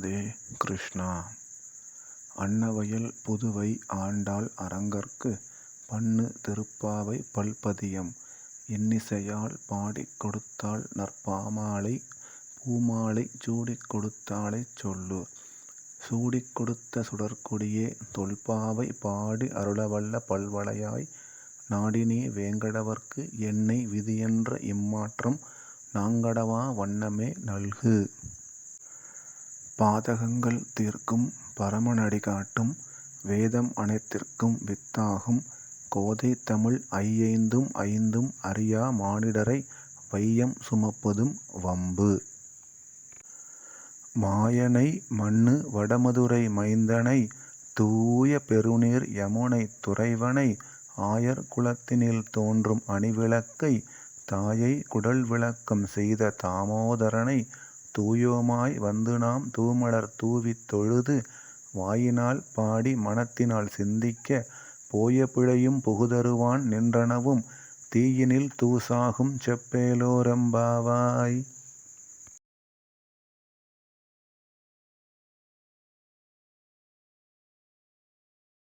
ராதே கிருஷ்ணா. அன்னவயல் புதுவை ஆண்டாள் அரங்கற்கு பண்ணு திருப்பாவை பல்பதியம் இன்னிசையால் பாடிக் கொடுத்தாள் நற்பாமாலை பூமாலை சூடிக் கொடுத்தாளைச் சொல்லு. சூடிக் கொடுத்த சுடர்க்கொடியே தொல்பாவை பாடி அருளவல்ல பல்வளையாய் நாடினே வேங்கடவர்க்கு என்னை விதியென்ற இம்மாற்றம் நாங்கடவா வண்ணமே நல்கு. பாதகங்கள் தீர்க்கும் பரமனடி காட்டும் வேதம் அனைத்திற்கும் வித்தாகும் கோதை தமிழ் ஐயைந்தும் ஐந்தும் அறியா மானிடரை வையம் சுமப்பதும் வம்பு. மாயனை மன்னு வடமதுரை மைந்தனை தூய பெருநீர் யமுனை துறைவனை ஆயர் குலத்தினில் தோன்றும் அணிவிளக்கை தாயை குடல் விளக்கம் செய்த தாமோதரனை தூயோமாய் வந்து நாம் தூமலர் தூவித் தொழுது வாயினால் பாடி மனத்தினால் சிந்திக்க போய பிழையும் புகுதருவான் நின்றனவும் தீயினில் தூசாகும் செப்பேலோரெம்பாவாய்.